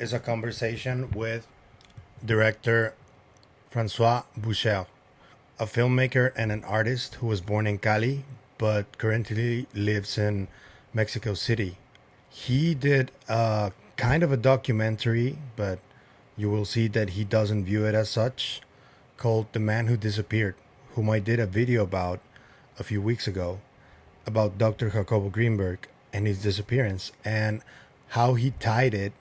is a conversation with director François Bucher, a filmmaker and an artist who was born in Cali but currently lives in Mexico City. He did a kind of a documentary, but you will see that he doesn't view it as such, called The Man Who Disappeared, whom I did a video about a few weeks ago about Dr. Jacobo Grinberg and his disappearance and how he tied it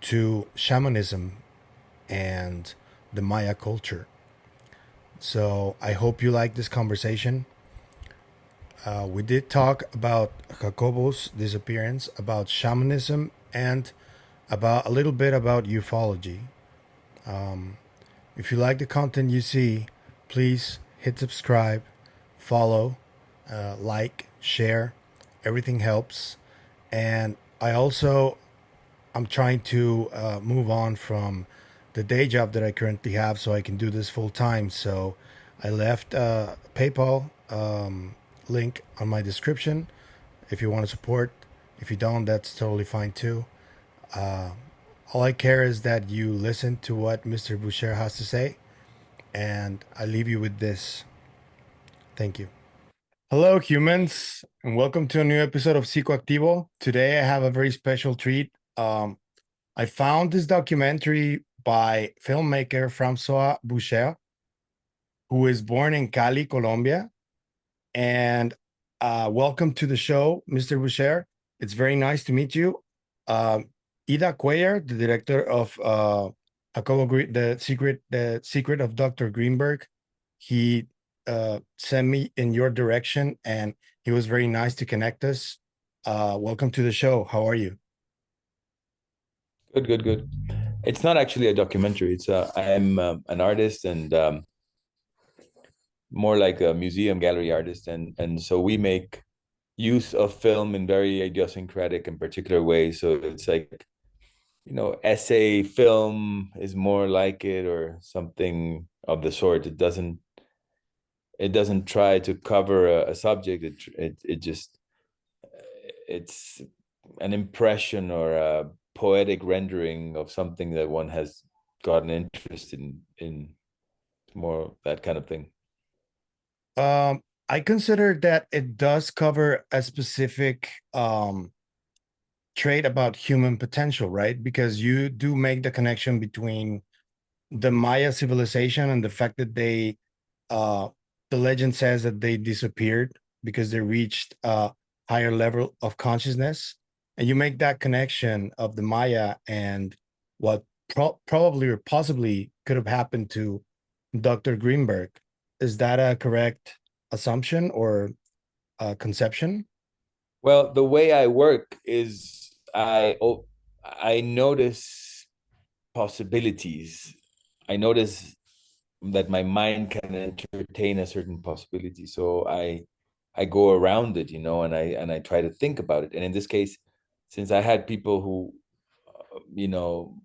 to shamanism and the Maya culture. So I hope you like this conversation. We did talk about Jacobo's disappearance, about shamanism, and about a little bit about ufology. If you like the content you see, please hit subscribe, follow, like, share. Everything helps. And I'm trying to move on from the day job that I currently have so I can do this full time. So I left a PayPal link on my description if you want to support. If you don't, that's totally fine too. Uh, all I care is that you listen to what Mr. Boucher has to say, and I leave you with this. Thank you. Hello, humans, and welcome to a new episode of Psicoactivo. Today, I have a very special treat. I found this documentary by filmmaker François Bucher, who is born in Cali, Colombia. And welcome to the show, Mr. Boucher. It's very nice to meet you. Ida Cuéllar, the director of the Secret of Dr. Greenberg, he sent me in your direction, and he was very nice to connect us. Welcome to the show. How are you? Good, good, good. It's not actually a documentary. I am an artist and more like a museum gallery artist, and so we make use of film in very idiosyncratic and particular ways. So it's like, essay film is more like it, or something of the sort. It doesn't try to cover a subject. It just it's an impression or a poetic rendering of something that one has gotten interested in more that kind of thing. I consider that it does cover a specific trait about human potential, right? Because you do make the connection between the Maya civilization and the fact that uh, the legend says that they disappeared because they reached a higher level of consciousness. And you make that connection of the Maya and what probably or possibly could have happened to Dr. Greenberg. Is that a correct assumption or conception? Well, the way I work is I notice possibilities. I notice that my mind can entertain a certain possibility. So I go around it, and I try to think about it. And in this case, since I had people who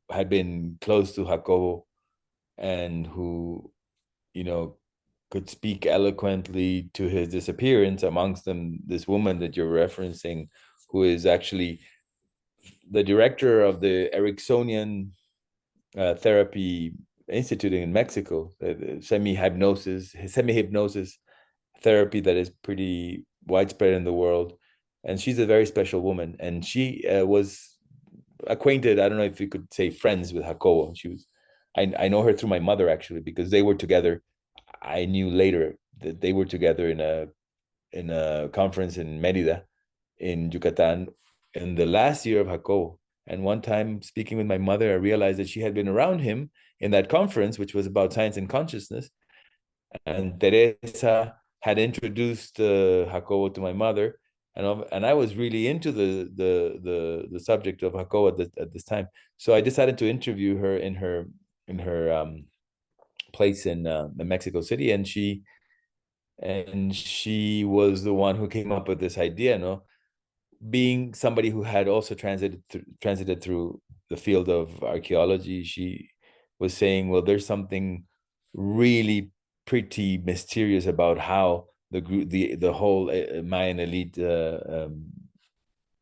had been close to Jacobo and who, you know, could speak eloquently to his disappearance, amongst them this woman that you're referencing, who is actually the director of the Ericksonian therapy institute in Mexico, semi-hypnosis therapy that is pretty widespread in the world. And she's a very special woman. And she was acquainted, I don't know if you could say friends with Jacobo. I know her through my mother, actually, because they were together. I knew later that they were together in a conference in Mérida, in Yucatan, in the last year of Jacobo. And one time, speaking with my mother, I realized that she had been around him in that conference, which was about science and consciousness. And Teresa had introduced Jacobo to my mother, and I was really into the subject of Jacobo at this time. So I decided to interview her in her place in Mexico City, and she was the one who came up with this idea, no? Being somebody who had also transited through the field of archaeology, she was saying, well, there's something really pretty mysterious about how the whole Mayan elite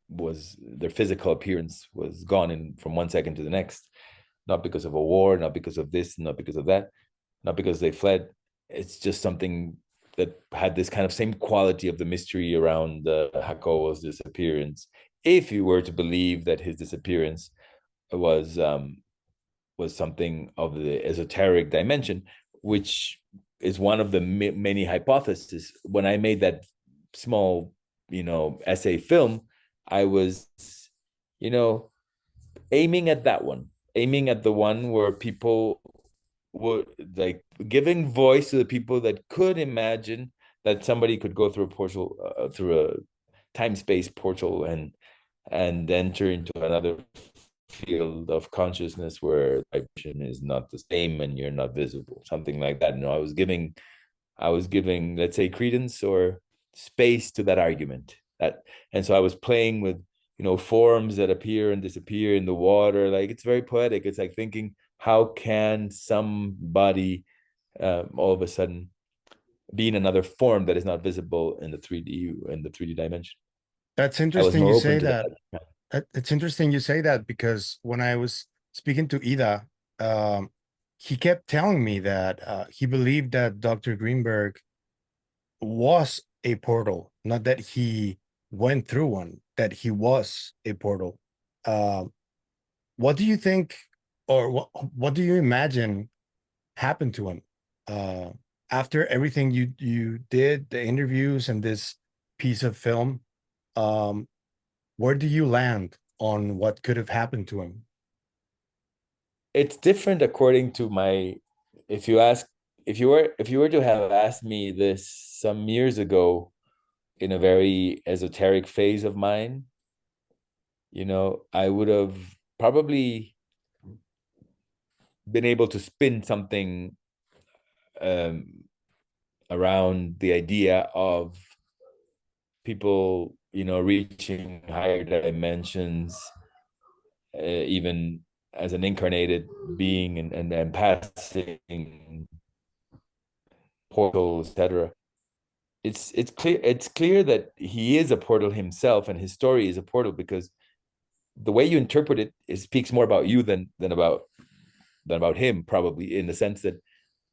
was their physical appearance was gone in from 1 second to the next, not because of a war, not because of this, not because of that, not because they fled. It's just something that had this kind of same quality of the mystery around Jacobo's disappearance. If you were to believe that his disappearance was something of the esoteric dimension, which is one of the many hypotheses. When I made that small, essay film, I was, you know, aiming at that one, aiming at the one where people were like giving voice to the people that could imagine that somebody could go through a portal, through a time-space portal, and enter into another field of consciousness where vibration is not the same and you're not visible, something like that. I was giving, let's say, credence or space to that argument. And so I was playing with, forms that appear and disappear in the water. Like, it's very poetic. It's like thinking, how can somebody all of a sudden be in another form that is not visible in the 3D dimension? That's I was interesting more you open say to that. that. It's interesting you say that because when I was speaking to Ida, he kept telling me that he believed that Dr. Greenberg was a portal, not that he went through one, that he was a portal. Uh, what do you think, or what do you imagine happened to him uh, after everything you did, the interviews and this piece of film? Um, where do you land on what could have happened to him? It's different according to my, if you ask, if you were to have asked me this some years ago in a very esoteric phase of mine, I would have probably been able to spin something um, around the idea of people, reaching higher dimensions, even as an incarnated being, and passing portals, etc. It's clear that he is a portal himself, and his story is a portal, because the way you interpret it speaks more about you than about him, probably, in the sense that,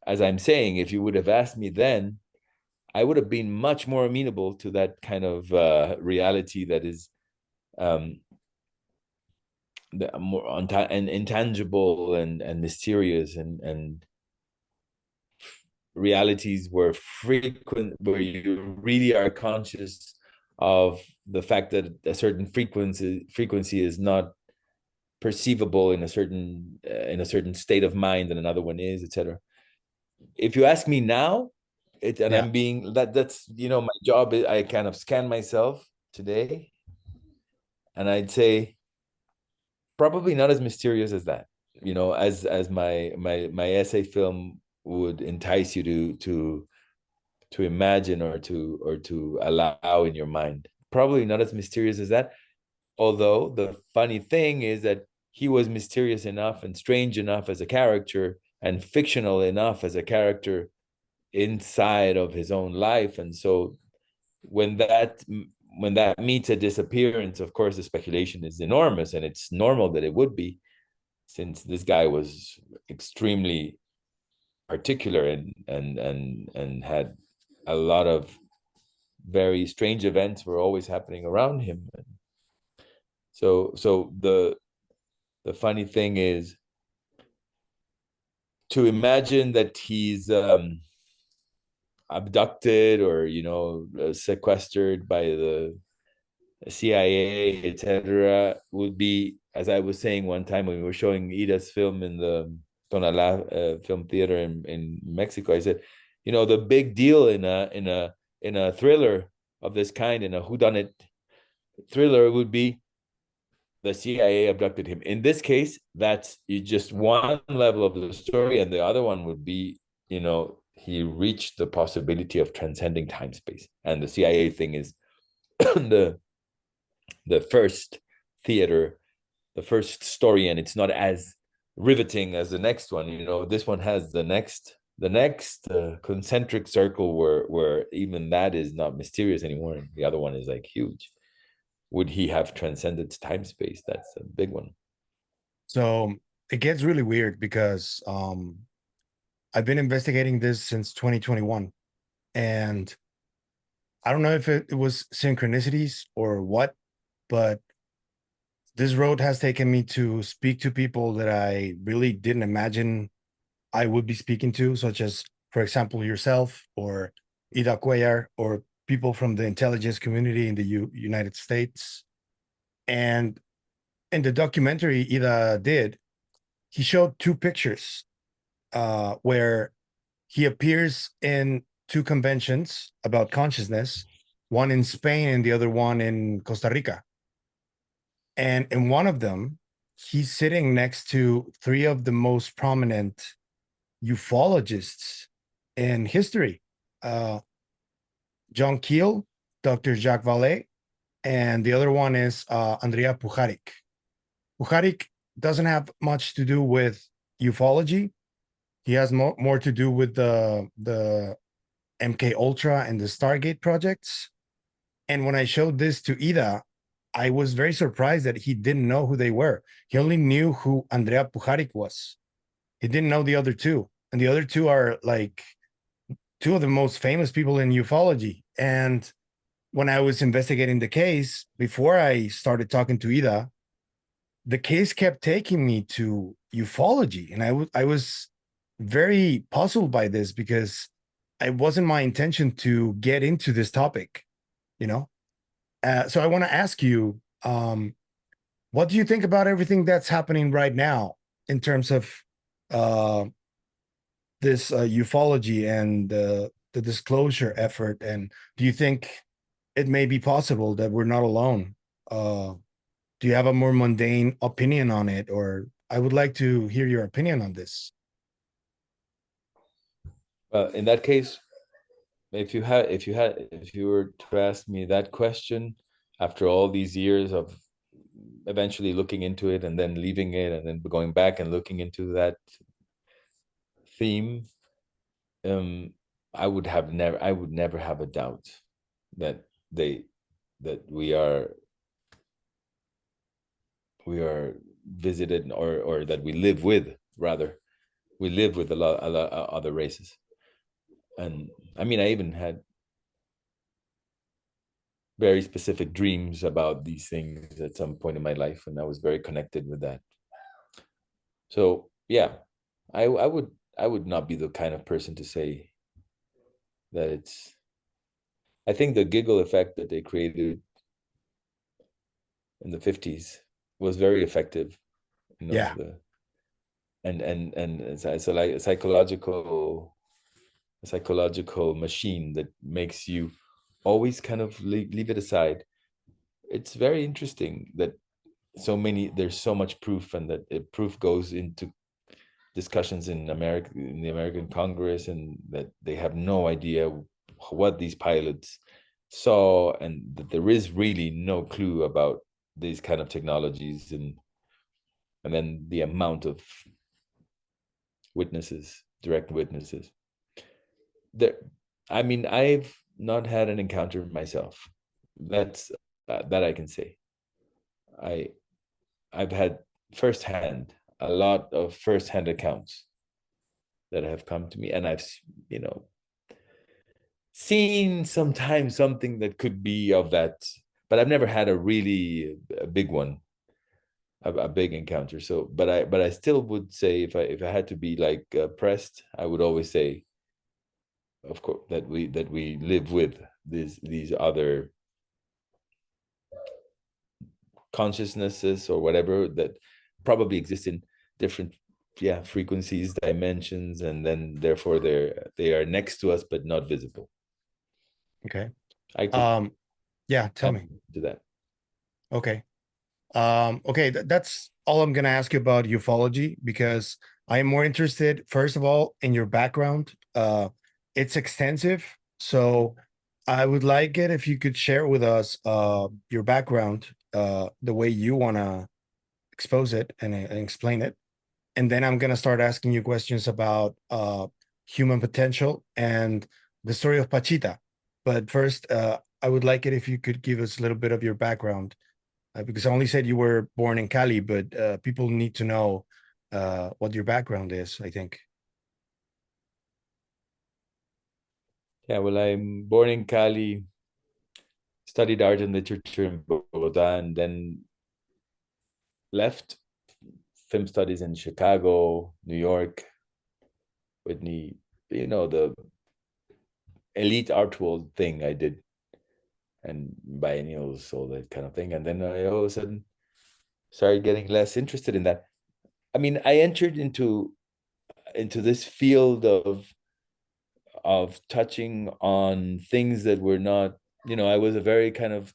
as I'm saying, if you would have asked me then, I would have been much more amenable to that kind of reality that is um, the more and intangible and mysterious, and realities where you really are conscious of the fact that a certain frequency is not perceivable in a certain state of mind, and another one is, etc. If you ask me now, and Yeah, I'm being that's my job is, I kind of scan myself today, and I'd say probably not as mysterious as that, as my essay film would entice you to imagine, or to allow in your mind. Probably not as mysterious as that. Although the funny thing is that he was mysterious enough and strange enough as a character, and fictional enough as a character inside of his own life. And so when that when that meets a disappearance, of course the speculation is enormous, and it's normal that it would be, since this guy was extremely particular, and had a lot of very strange events were always happening around him. So the funny thing is to imagine that he's abducted, or sequestered by the CIA, etc., would be, as I was saying one time when we were showing Ida's film in the Tonalá film theater in Mexico. I said, the big deal in a thriller of this kind, in a whodunit thriller, would be the CIA abducted him. In this case, that's just one level of the story, and the other one would be, he reached the possibility of transcending time space. And the CIA thing is the the first theater, the first story, and it's not as riveting as the next one. This one has the next concentric circle, where even that is not mysterious anymore, and the other one is like huge. would he have transcended time space? That's a big one. So it gets really weird because I've been investigating this since 2021, and I don't know if it was synchronicities or what, but this road has taken me to speak to people that I really didn't imagine I would be speaking to, such as, for example, yourself or Ida Cuéllar, or people from the intelligence community in the United States. And in the documentary Ida did, he showed two pictures where he appears in two conventions about consciousness, one in Spain and the other one in Costa Rica. And in one of them, he's sitting next to three of the most prominent ufologists in history: John Keel, Dr. Jacques Vallée, and the other one is Andrea Pujarich. Pujarich doesn't have much to do with ufology. He has more to do with the MK Ultra and the Stargate projects. And when I showed this to Ida, I was very surprised that he didn't know who they were. He only knew who Andrea Pujarich was. He didn't know the other two. And the other two are like two of the most famous people in ufology. And when I was investigating the case, before I started talking to Ida, the case kept taking me to ufology. And I was very puzzled by this because it wasn't my intention to get into this topic, you know? So I want to ask you, what do you think about everything that's happening right now in terms of uh, this ufology and the disclosure effort? And do you think it may be possible that we're not alone? Do you have a more mundane opinion on it, or I would like to hear your opinion on this? In that case, if you were to ask me that question after all these years of eventually looking into it and then leaving it and then going back and looking into that theme, I would never have a doubt that they that we are visited, or that we live with, rather, we live with a lot of other races. And I mean, I even had very specific dreams about these things at some point in my life, and I was very connected with that. So yeah, I would not be the kind of person to say that it's. I think the giggle effect that they created in the 50s was very effective. You know, Yeah. and it's like a psychological machine that makes you always kind of leave it aside. It's very interesting that there's so much proof, and that proof goes into discussions in the American Congress, and that they have no idea what these pilots saw, and that there is really no clue about these kind of technologies, and then the amount of direct witnesses. There, I mean, I've not had an encounter myself. That's that I can say. I I've had a lot of firsthand accounts that have come to me, and I've, you know, seen sometimes something that could be of that, but I've never had a big one, a big encounter. So, but I still would say, if I had to be like pressed, I would always say, of course, that we live with these other consciousnesses or whatever that probably exist in different, yeah, frequencies, dimensions, and then therefore they are next to us but not visible. Okay. I could Yeah, tell me. do that. Okay. Okay, that's all I'm gonna ask you about ufology, because I am more interested, first of all, in your background. It's extensive, so I would like it if you could share with us your background, the way you wanna expose it and explain it. And then I'm gonna start asking you questions about human potential and the story of Pachita. But first, I would like it if you could give us a little bit of your background, because I only said you were born in Cali, but people need to know what your background is, I think. Yeah, well, I'm born in Cali, studied art and literature in Bogota, and then left film studies in Chicago, New York, Whitney, the elite art world thing I did, and biennials, all that kind of thing. And then I all of a sudden started getting less interested in that. I mean, I entered into this field of touching on things that were not, I was a very kind of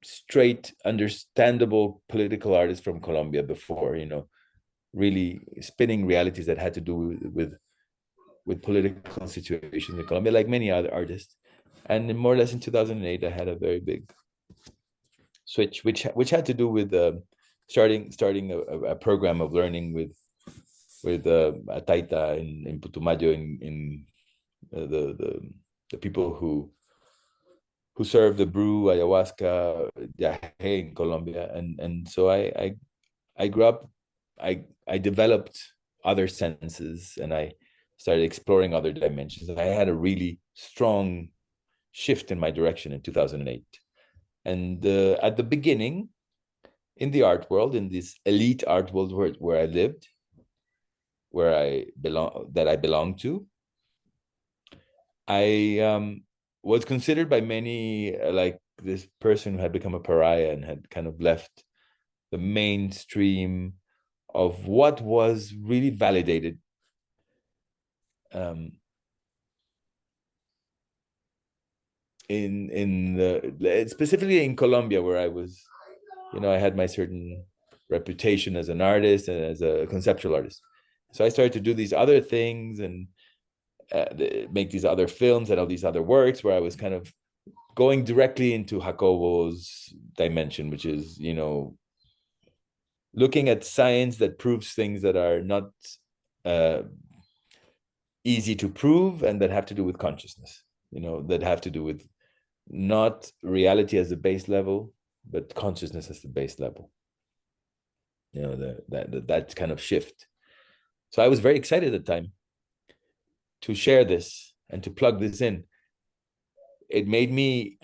straight, understandable political artist from Colombia before, really spinning realities that had to do with political situations in Colombia, like many other artists. And more or less in 2008, I had a very big switch, which had to do with starting a program of learning with a taita in Putumayo in the people who serve the brew ayahuasca yahe in Colombia, and so I grew up, I developed other senses, and I started exploring other dimensions, and I had a really strong shift in my direction in 2008. And at the beginning, in the art world, in this elite art world where I lived, where I belonged to, I was considered by many like this person who had become a pariah and had kind of left the mainstream of what was really validated um, in the specifically in Colombia, where I was, I had my certain reputation as an artist and as a conceptual artist. So I started to do these other things and make these other films and all these other works where I was kind of going directly into Jacobo's dimension, which is, looking at science that proves things that are not uh, easy to prove and that have to do with consciousness, that have to do with not reality as the base level, but consciousness as the base level. That kind of shift. So I was very excited at the time to share this and to plug this in. It made me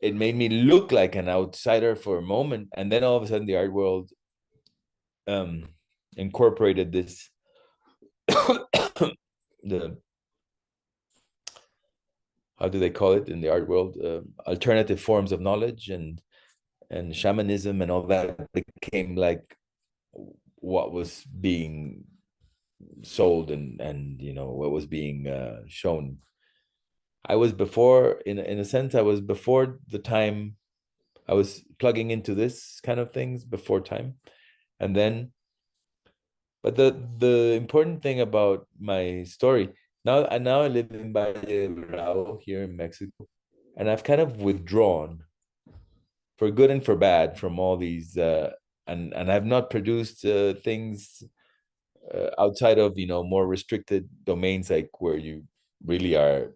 look like an outsider for a moment, and then all of a sudden the art world um, incorporated this the how do they call it in the art world, alternative forms of knowledge and shamanism and all that became like what was being sold and what was being shown. I was before, in a sense, I was before the time. I was plugging into this kind of things before time, and then, but the important thing about my story now I live in Valle here in Mexico, and I've kind of withdrawn for good and for bad from all these and I've not produced things outside of more restricted domains, like where you really are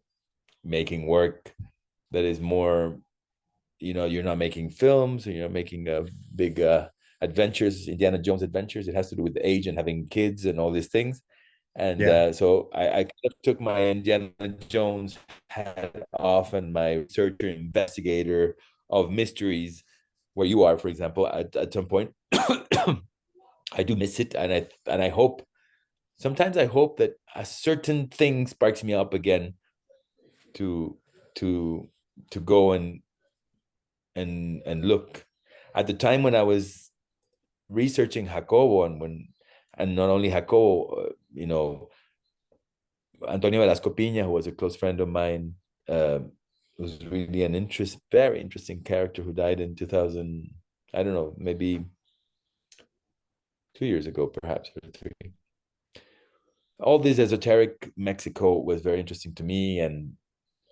making work that is more, you're not making films, or you're making big adventures, Indiana Jones adventures. It has to do with age and having kids and all these things. And Yeah. so I kind of took my Indiana Jones hat off and my researcher investigator of mysteries, where you are, for example, at some point. I do miss it, and I hope, sometimes I hope that a certain thing sparks me up again to to to go and look. At the time when I was researching Jacobo, and not only Jacobo, Antonio Velasco Piña, who was a close friend of mine, was really very interesting character who died in 2000. I don't know, maybe 2 years ago, perhaps, or three. All this esoteric Mexico was very interesting to me, and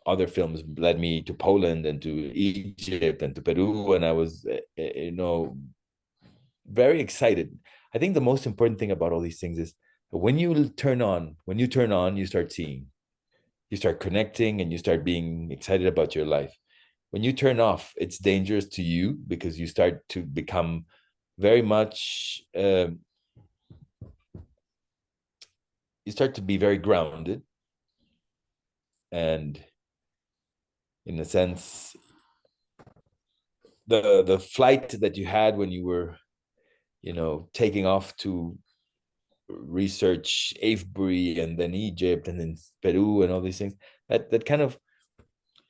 other films led me to Poland and to Egypt and to Peru, and I was, very excited. I think the most important thing about all these things is when you turn on, you start seeing, you start connecting, and you start being excited about your life. when you turn off, it's dangerous to you because you start to become very much you start to be very grounded, and in a sense, the flight that you had when you were, taking off to research Avebury and then Egypt and then Peru and all these things, that kind of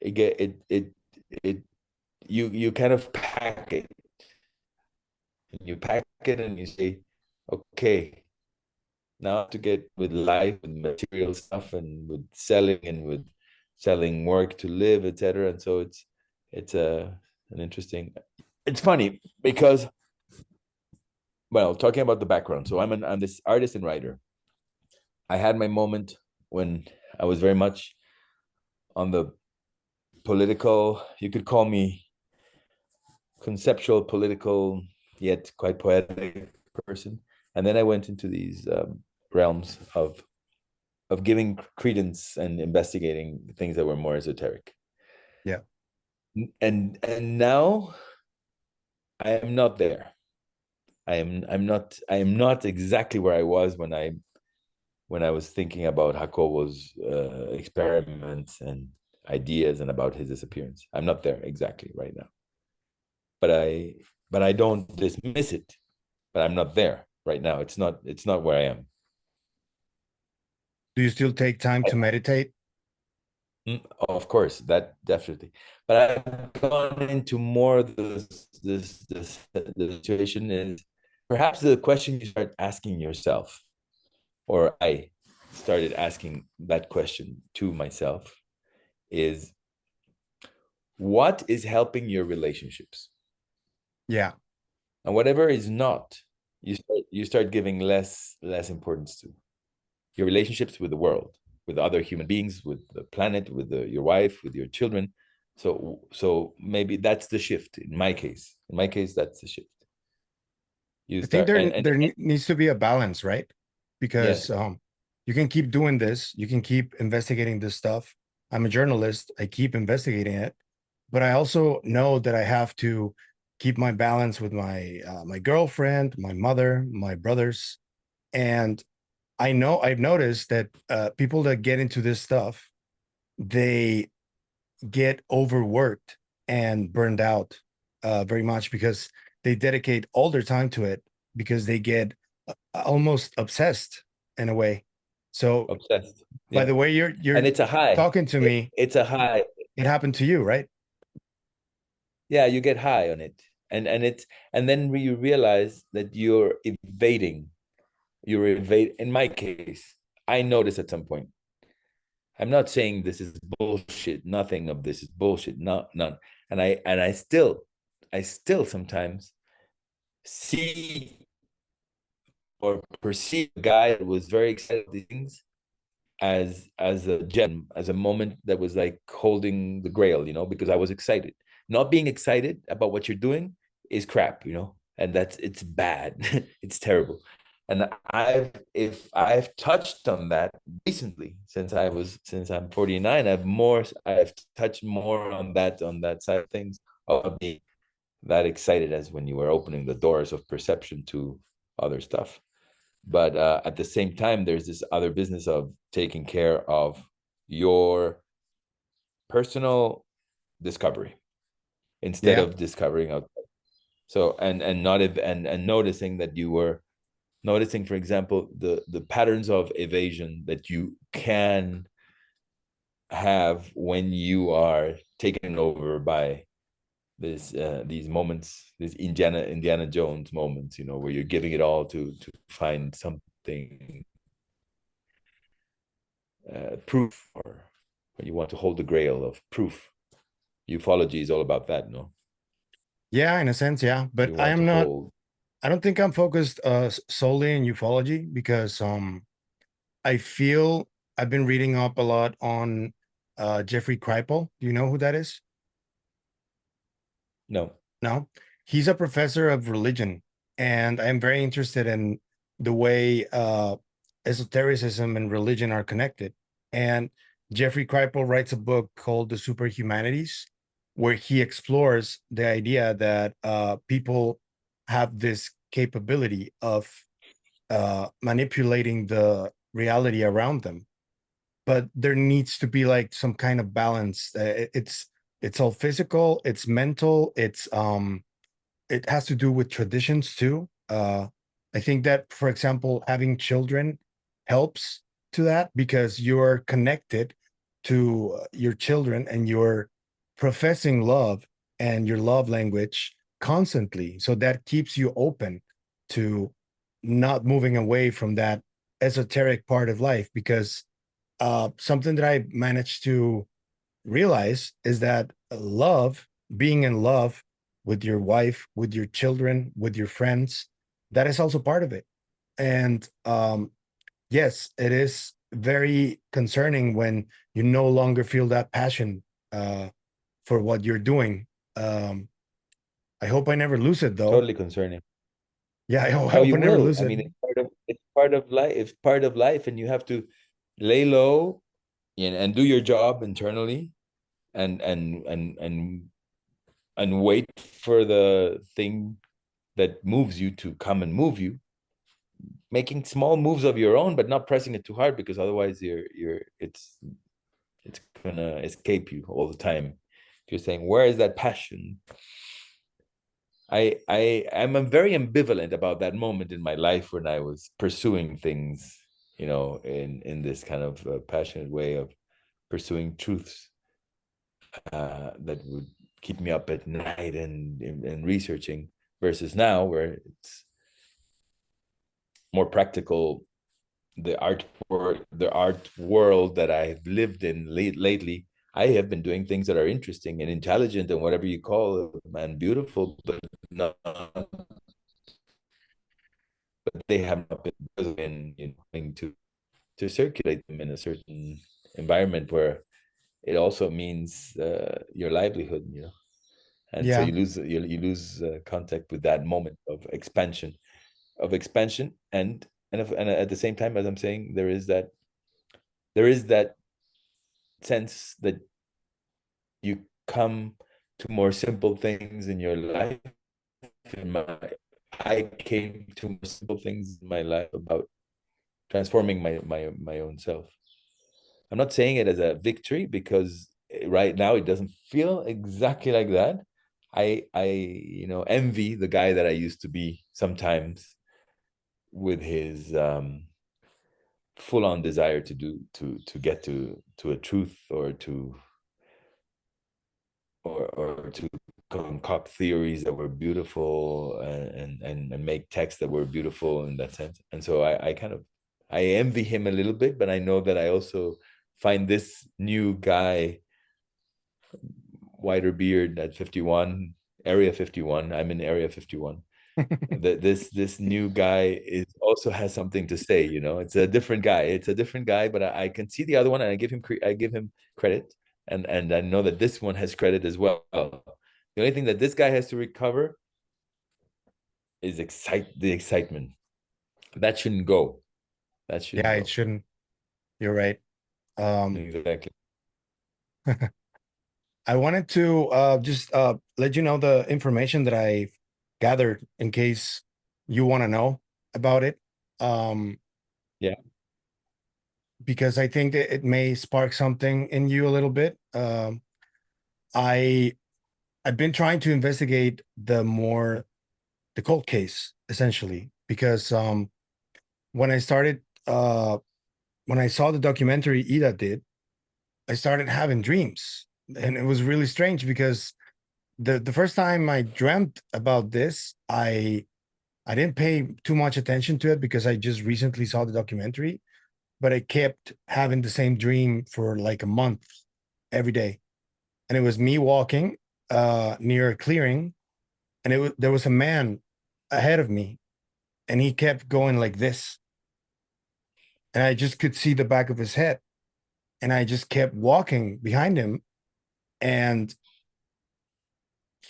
it you kind of pack it, and you pack it and you say, okay, now to get with life and material stuff and with selling and with selling work to live, etc. And so it's an interesting, it's funny because, well, talking about the background, so I'm this artist and writer. I had my moment when I was very much on the political, you could call me conceptual, political, yet quite poetic person. And then I went into these realms of giving credence and investigating things that were more esoteric. Yeah. And now I am not there. I'm not exactly where I was when I was thinking about Jacobo's experiments and ideas and about his disappearance. I'm not there exactly right now, but I don't dismiss it. But I'm not there right now. It's not where I am. Do you still take time to meditate? Of course, that definitely. But I've gone into more of this the situation is perhaps the question you start asking yourself, or I started asking that question to myself, is what is helping your relationships? Yeah. And whatever is not, you start giving less importance to your relationships with the world, with other human beings, with the planet, with your wife, with your children. So maybe that's the shift in my case. In my case, that's the shift. You I think start and needs to be a balance, right? yeah, Because you can keep doing this, you can keep investigating this stuff. I'm a journalist, I keep investigating it, but I also know that I have to keep my balance with my girlfriend, my mother, my brothers, and I know I've noticed that people that get into this stuff, they get overworked and burned out very much because they dedicate all their time to it because they get almost obsessed in a way. So obsessed. by Yeah, the way and you're it's a high. talking to me, It's a high. it happened to you, right? Yeah, you get high on it, and then you realize that you're evading. You're evade. In my case, I noticed at some point. I'm not saying this is bullshit. Nothing of this is bullshit. No, none. And I still sometimes see or perceive a guy that was very excited about these things as a gem, as a moment that was like holding the grail, because I was excited. Not being excited about what you're doing is crap, and it's bad. It's terrible. And if I've touched on that recently, since I'm 49, I've touched more on that side of things, of being that excited as when you were opening the doors of perception to other stuff. But at the same time, there's this other business of taking care of your personal discovery instead Yeah. of discovering out. So and not if and noticing that you were noticing, for example, the patterns of evasion that you can have when you are taken over by these moments, these Indiana Jones moments, where you're giving it all to find something, proof, or you want to hold the grail of proof. Ufology is all about that, no? Yeah, in a sense, yeah. But You I want to am not, hold. I don't think I'm focused solely in ufology because I feel I've been reading up a lot on Jeffrey Kripal. Do you know who that is? No. No, he's a professor of religion, and I'm very interested in the way esotericism and religion are connected. And Jeffrey Kripal writes a book called The Superhumanities, where he explores the idea that people have this capability of manipulating the reality around them, but there needs to be like some kind of balance. It's all physical, it's mental, it has to do with traditions too. I think that, for example, having children helps to that, because you're connected to your children and you're professing love and your love language constantly. So that keeps you open to not moving away from that esoteric part of life. Because something that I managed to realize is that love, being in love with your wife, with your children, with your friends, that is also part of it. And yes, it is very concerning when you no longer feel that passion for what you're doing. I hope I never lose it though. Totally concerning. Yeah, I Oh, hope you I never will. lose I it. mean, it's part of life. It's part of life, and you have to lay low and do your job internally, and wait for the thing that moves you to come and move you, making small moves of your own, but not pressing it too hard, because otherwise it's gonna escape you all the time. If you're saying, where is that passion? I'm very ambivalent about that moment in my life when I was pursuing things, in this kind of passionate way of pursuing truths that would keep me up at night and researching, versus now where it's more practical. The art world that I've lived in lately, I have been doing things that are interesting and intelligent and whatever you call it, and beautiful, but not, but they have not been to circulate them in a certain environment where it also means your livelihood, and so Yeah, you lose contact with that moment of expansion, and at the same time, as I'm saying, there is that sense that you come to more simple things in your life. In my, I came to more simple things in my life about transforming my own self. I'm not saying it as a victory, because right now it doesn't feel exactly like that. I envy the guy that I used to be sometimes, with his full on desire to get to a truth, or to concoct theories that were beautiful, and make texts that were beautiful in that sense. And so I envy him a little bit, but I know that I also find this new guy, whiter beard at 51, area 51. I'm in area 51. That this new guy is also has something to say. It's a different guy. But I can see the other one, and I give him credit, and I know that this one has credit as well. The only thing that this guy has to recover is the excitement. That shouldn't go. That shouldn't yeah, it go. shouldn't. You're right. Um, Exactly. I wanted to just let you know the information that I gathered in case you want to know about it. Um, Yeah. because I think that it may spark something in you a little bit. I I've been trying to investigate the cold case essentially, because when I started when I saw the documentary Ida did, I started having dreams, and it was really strange because the first time I dreamt about this, I didn't pay too much attention to it because I just recently saw the documentary, but I kept having the same dream for like a month every day. And it was me walking near a clearing, and there was a man ahead of me, and he kept going like this, and I just could see the back of his head, and I just kept walking behind him. And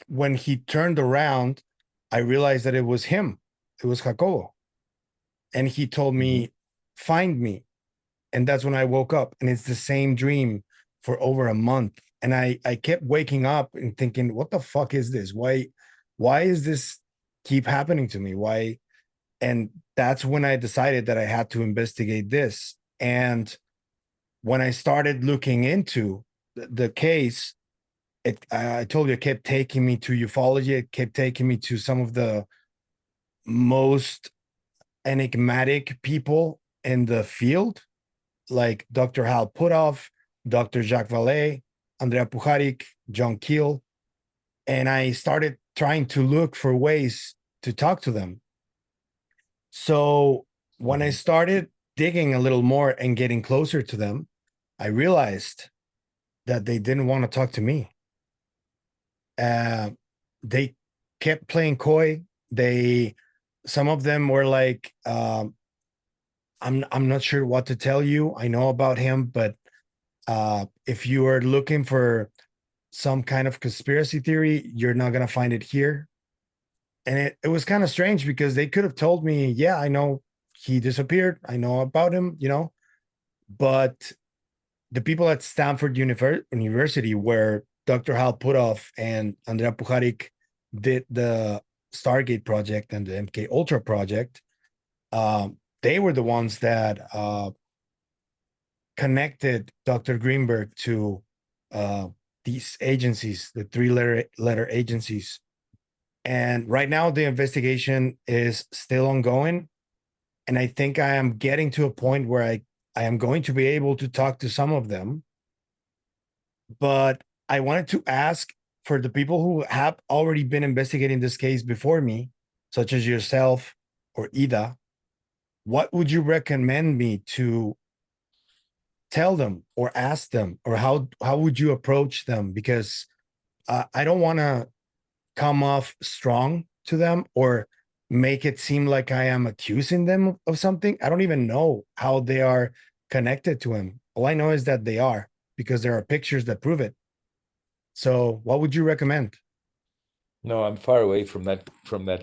when he turned around, I realized that it was him. It was Jacobo. And he told Mm-hmm. me, find me. And that's when I woke up. And it's the same dream for over a month. And I kept waking up and thinking, what the fuck is this? Why is this keep happening to me? Why? And that's when I decided that I had to investigate this. And when I started looking into the case, I told you, it kept taking me to ufology. It kept taking me to some of the most enigmatic people in the field, like Dr. Hal Puthoff, Dr. Jacques Vallée, Andrea Pujarik, John Keel. And I started trying to look for ways to talk to them. So when I Mhm. started digging a little more and getting closer to them, I realized that they didn't want to talk to me. Uh, they kept playing coy. They, some of them were like, I'm not sure what to tell you. I know about him, but if you are looking for some kind of conspiracy theory, you're not gonna find it here. And it was kind of strange because they could have told me, yeah, I know he disappeared. I know about him, but the people at Stanford University, where Dr. Hal Puthoff and Andrea Pujarik did the Stargate project and the MK Ultra project, they were the ones that connected Dr. Greenberg to uh, these agencies, the three letter agencies. And right now, the investigation is still ongoing. And I think I am getting to a point where I am going to be able to talk to some of them. But I wanted to ask for the people who have already been investigating this case before me, such as yourself or Ida, what would you recommend me to tell them or ask them, or how would you approach them? Because I don't want to come off strong to them or make it seem like I am accusing them of something. I don't even know how they are connected to him. All I know is that they are, because there are pictures that prove it. So, what would you recommend? No, I'm far away from that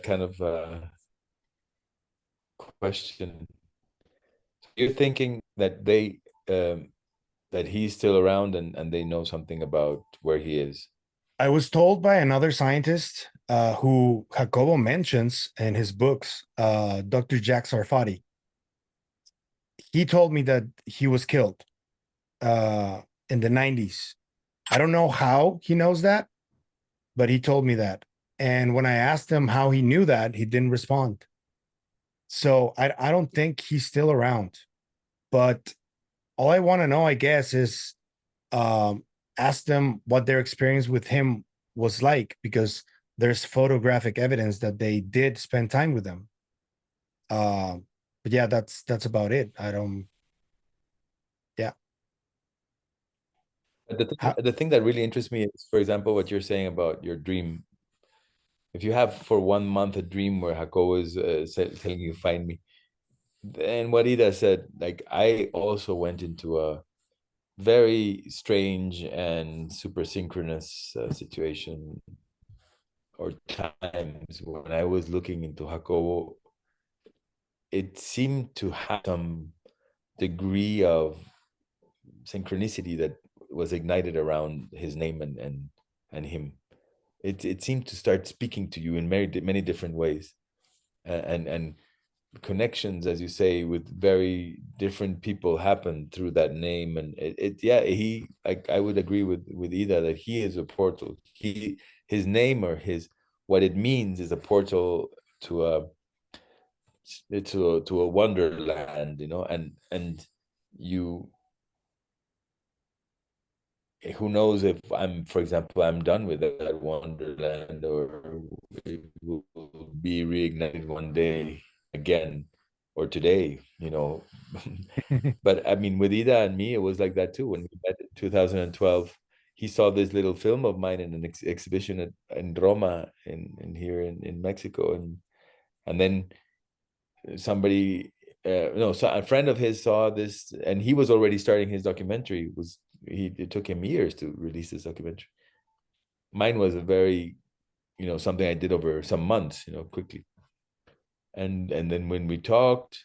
kind of question. You're thinking that that he's still around and they know something about where he is. I was told by another scientist who Jacobo mentions in his books, Dr. Jack Sarfati. He told me that he was killed in the 90s. I don't know how he knows that, but he told me that. And when I asked him how he knew that, he didn't respond. So I don't think he's still around. But all I want to know, I guess, is um, ask them what their experience with him was like, because there's photographic evidence that they did spend time with him. But yeah, that's about it. I don't. Yeah. But How, the thing that really interests me is, for example, what you're saying about your dream. If you have for 1 month a dream where Jacobo is telling you find me, and what Ida said, like I also went into a very strange and super synchronous situation or times when I was looking into Jacobo. It seemed to have some degree of synchronicity that was ignited around his name and him. It seemed to start speaking to you in many different ways, and connections, as you say, with very different people happen through that name. And yeah, he, like, I would agree with Ida that he is a portal. His name, or his, what it means, is a portal to a wonderland, and you, who knows if I'm, for example, I'm done with that wonderland, or it will be reignited one day again, or today, But I mean, with Ida and me, it was like that too. When we met in 2012, he saw this little film of mine in an exhibition in Roma, in here in Mexico, and then somebody, no, so a friend of his saw this, and he was already starting his documentary. It took him years to release this documentary. Mine was a very, something I did over some months, quickly. And then when we talked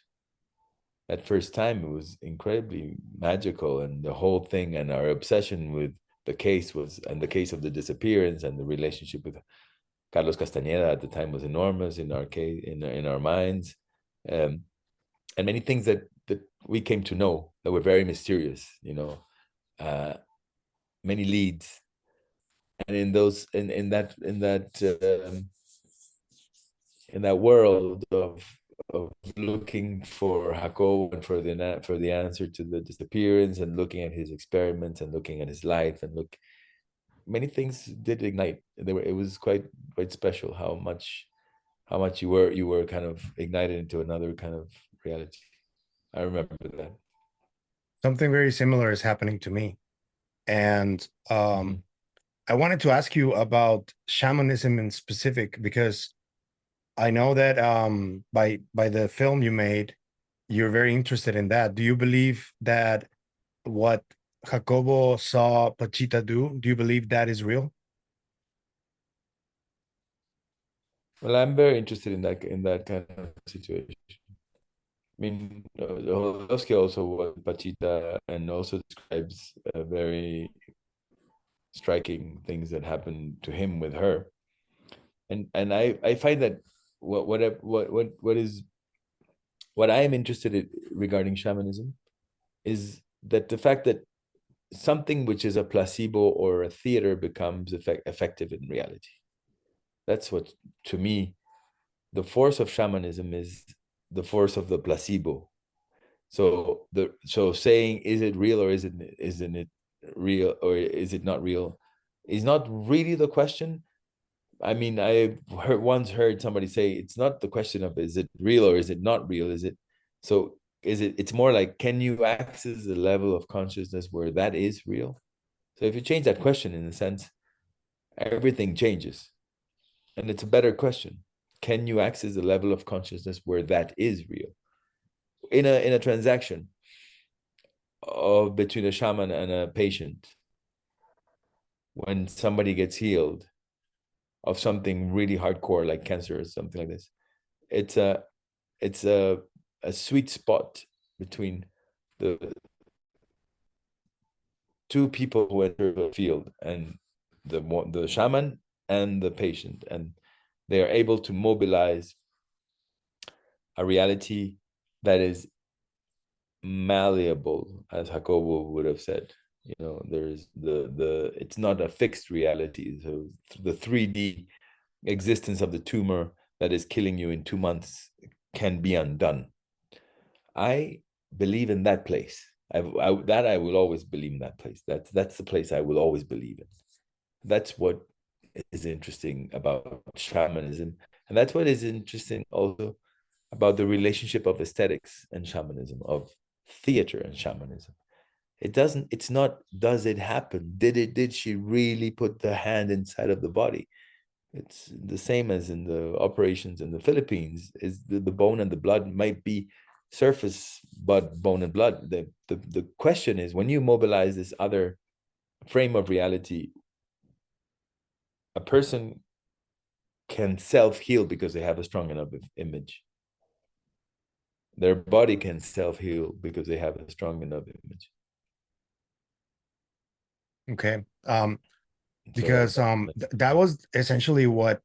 that first time, it was incredibly magical, and the whole thing, and our obsession with the case was, and the case of the disappearance and the relationship with Carlos Castañeda at the time was enormous in our case, in our minds, and many things that we came to know that were very mysterious, many leads, and in that world of looking for Jacobo and for the answer to the disappearance, and looking at his experiments and looking at his life, and many things did ignite. It was quite special how much you were kind of ignited into another kind of reality. I remember that. Something very similar is happening to me. And Mhm. I wanted to ask you about shamanism in specific, because I know that by the film you made, you're very interested in that. Do you believe that what Jacobo saw Pachita do you believe that is real? Well, I'm very interested in that kind of situation. I mean, Jodorowsky also was Pachita, and also describes very striking things that happened to him with her. And I find that what is what I am interested in regarding shamanism is that the fact that something which is a placebo or a theater becomes effective in reality. That's what, to me, the force of shamanism is the force of the placebo. So saying, is it real or isn't it real, or is it not real, is not really the question. I mean, once heard somebody say it's not the question of is it real or is it not real. It's more like, can you access the level of consciousness where that is real? So if you change that question, in a sense, everything changes. And it's a better question. Can you access the level of consciousness where that is real? In a transaction of between a shaman and a patient, when somebody gets healed of something really hardcore like cancer or something like this, it's a it's a sweet spot between the two people who enter the field, and the shaman and the patient, and they are able to mobilize a reality that is malleable, as Jacobo would have said. There's the it's not a fixed reality. So the 3D existence of the tumor that is killing you in 2 months can be undone. I believe in that place. I will always believe in that place. That's the place I will always believe in. That's what is interesting about shamanism, and that's what is interesting also about the relationship of aesthetics and shamanism, of theater and shamanism. It's not, does it happen? Did she really put the hand inside of the body? It's the same as in the operations in the Philippines. Is the bone and the blood might be surface, but bone and blood. The question is, when you mobilize this other frame of reality, a person can self-heal because they have a strong enough image. Their body can self-heal because they have a strong enough image. Okay. So Because that was essentially what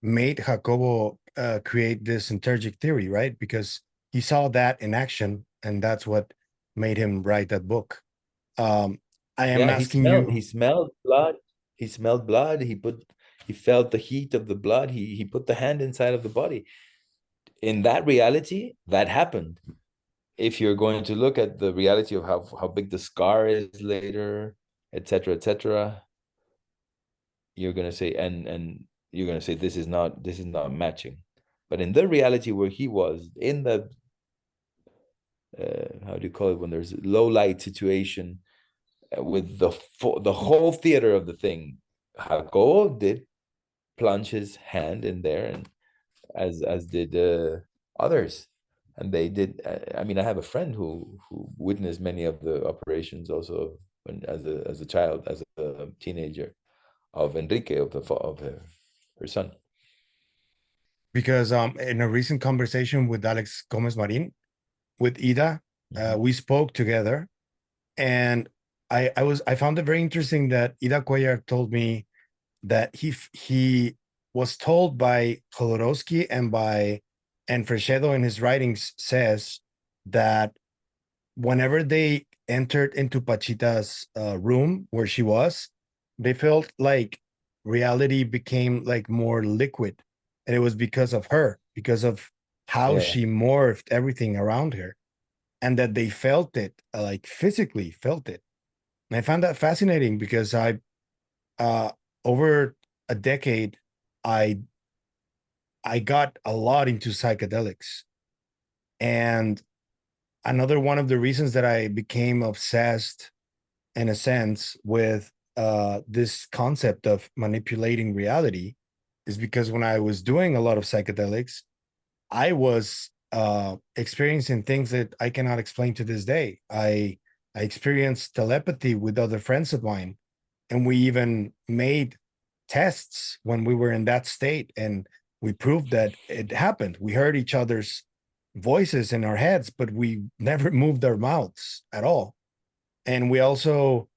made Jacobo create this entergic theory, right? Because he saw that in action, and that's what made him write that book. Um, I am yeah, asking you, he smelled blood. He smelled blood. He felt the heat of the blood. He put the hand inside of the body. In that reality, that happened. If you're going to look at the reality of how big the scar is later, etc., you're gonna say, and you're gonna say, this is not matching. But in the reality where he was in the how do you call it, when there's low light situation, with the whole theater of the thing, Jacob did plunge his hand in there, and as did others, and they did. I mean, I have a friend who witnessed many of the operations also, when as a child, as a teenager, of Enrique, of her son. because in a recent conversation with Alex Gomez Marin, with Ida, Mhm. we spoke together, and I found it very interesting that Ida Cuéllar told me that he was told by Jodorowsky and Fresedo in his writings says that whenever they entered into Pachita's room where she was, they felt like reality became like more liquid, and it was because of her, because of how Yeah, she morphed everything around her, and that they felt it, like physically felt it. And I found that fascinating because uh, over a decade, I I got a lot into psychedelics, and another one of the reasons that I became obsessed, in a sense, with this concept of manipulating reality is because when I was doing a lot of psychedelics, I was experiencing things that I cannot explain to this day. I experienced telepathy with other friends of mine, and we even made tests when we were in that state, and we proved that it happened. We heard each other's voices in our heads, but we never moved our mouths at all. And we also,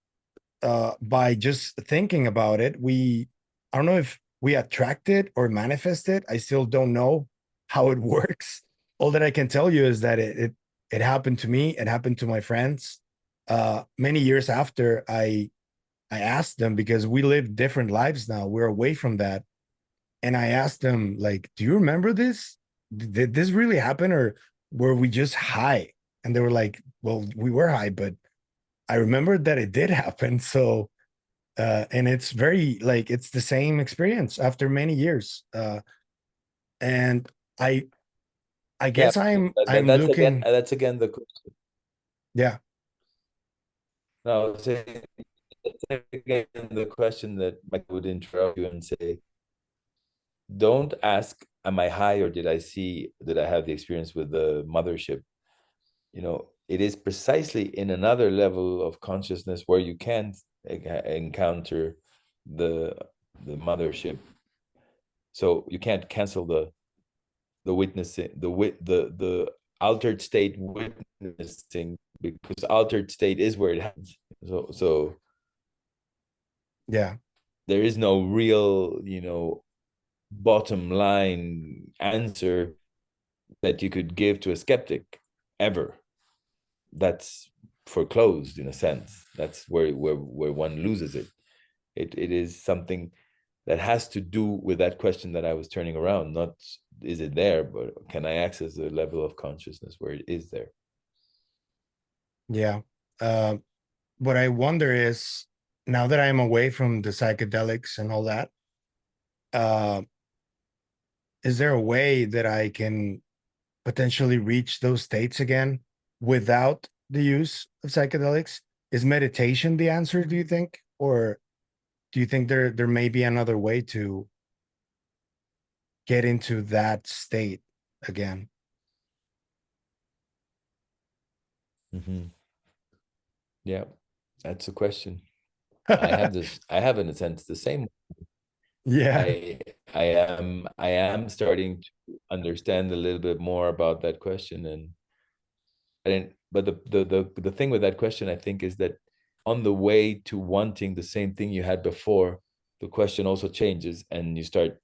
by just thinking about it, I don't know if we attract it or manifest it. I still don't know how it works. All that I can tell you is that it happened to me. It happened to my friends. Many years after, I asked them, because we live different lives now. We're away from that, and I asked them, like, "Do you remember this? Did this really happen, or were we just high?" And they were like, "Well, we were high, but I remembered that it did happen." So, and it's very like it's the same experience after many years. And I I yeah. guess I'm That's again, looking. the question. Yeah. No, I was saying, that's again the question that Mike would interrupt you and say, don't ask, am I high, or did I have the experience with the mothership? It is precisely in another level of consciousness where you can't encounter the the mothership. So you can't cancel the witnessing, the altered state witnessing, because altered state is where it happens. So Yeah. there is no real, bottom line answer that you could give to a skeptic ever. That's foreclosed in a sense. That's where one loses it. It is something that has to do with that question that I was turning around. Not is it there, but can I access the level of consciousness where it is there? Yeah. Uh, what I wonder is, now that I'm away from the psychedelics and all that, uh, is there a way that I can potentially reach those states again without the use of psychedelics? Is meditation the answer, do you think? Or do you think there may be another way to get into that state again? Mm-hmm. Yeah, that's a question. I have this. I have, in a sense, the same. Yeah. I I am starting to understand a little bit more about that question, and I didn't. But the thing with that question, I think, is that on the way to wanting the same thing you had before, the question also changes, and you start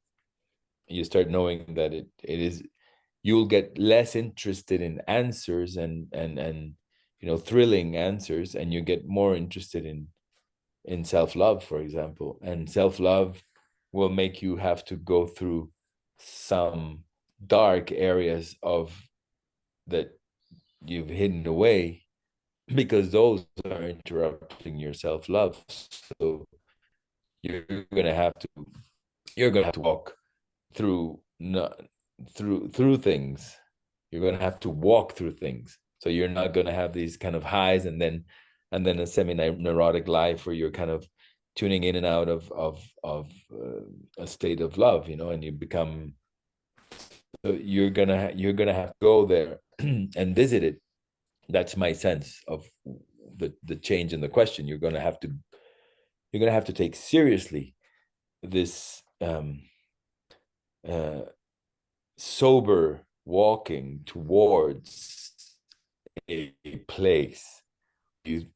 knowing that it is, you'll get less interested in answers and thrilling answers, and you get more interested in self-love, for example. And self-love will make you have to go through some dark areas of that you've hidden away, because those are interrupting your self-love. So you're gonna have to you're gonna have to walk through, not through things. You're gonna have to walk through things. So you're not gonna have these kind of highs, and then a semi-neurotic life where you're kind of tuning in and out of a state of love, and you become. So you're gonna have to go there and visit it. That's my sense of the change in the question. You're gonna have to take seriously this uh, sober walking towards a place. You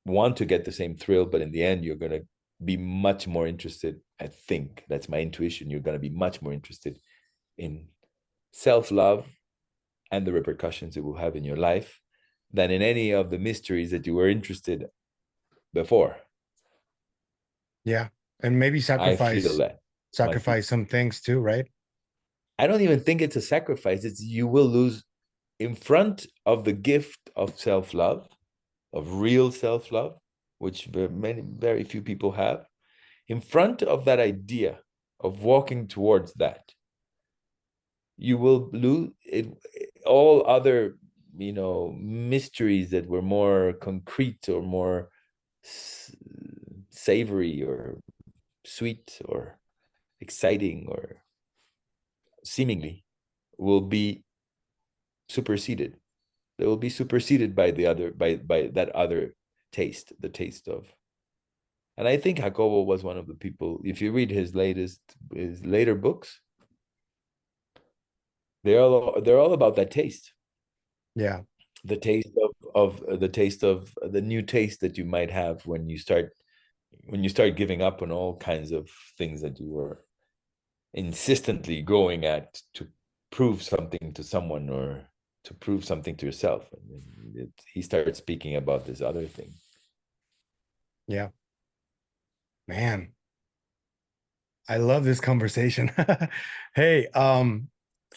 want to get the same thrill, but in the end, you're going to be much more interested. I think that's my intuition. You're going to be much more interested in self-love and the repercussions it will have in your life than in any of the mysteries that you were interested before. Yeah. And maybe I feel sacrifice that. My sacrifice some things too, right? I don't even think it's a sacrifice. It's you will lose in front of the gift of self-love, of real self-love, which very few people have. In front of that idea of walking towards that, you will lose it, all other, mysteries that were more concrete or more savory or sweet or exciting or seemingly will be superseded. They will be superseded by the other, by that other taste, the taste of. And I think Jacobo was one of the people. If you read his later books, they're all about that taste, Yeah. the taste of the new taste that you might have when you start giving up on all kinds of things that you were insistently going at to prove something to someone or to prove something to yourself. He started speaking about this other thing. Yeah. Man, I love this conversation. Hey,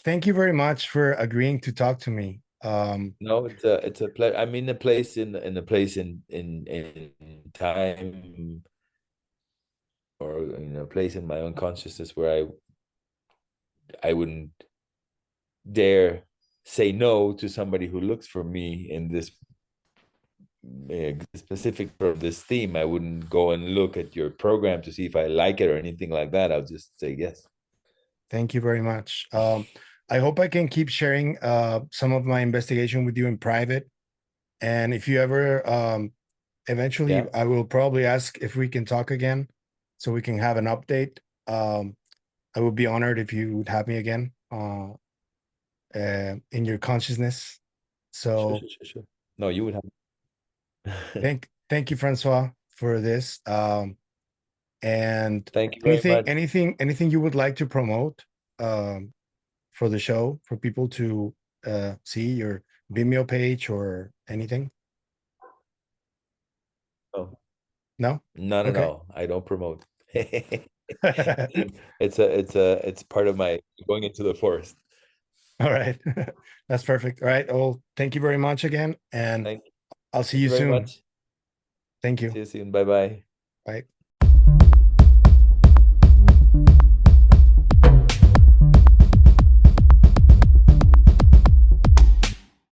thank you very much for agreeing to talk to me. No, it's a pleasure. I'm in a place in a place in time, or in a place in my own consciousness where I wouldn't dare say no to somebody who looks for me in this specific of this theme. I wouldn't go and look at your program to see if I like it or anything like that. I'll just say yes. Thank you very much. I hope I can keep sharing some of my investigation with you in private. And if you ever eventually, Yeah, I will probably ask if we can talk again so we can have an update. I would be honored if you would have me again in your consciousness. sure, So sure, sure, sure. No, you would have. thank you, Francois, for this. And Thank you very anything, much. anything you would like to promote for the show for people to see your Vimeo page or anything? Oh, No? not at Okay. all. I don't promote. It's part of my going into the forest. All right. That's perfect. All right. Well, thank you very much again, and Thank, I'll see thank you you very soon. much. Thank you. See you soon. Bye bye. Bye.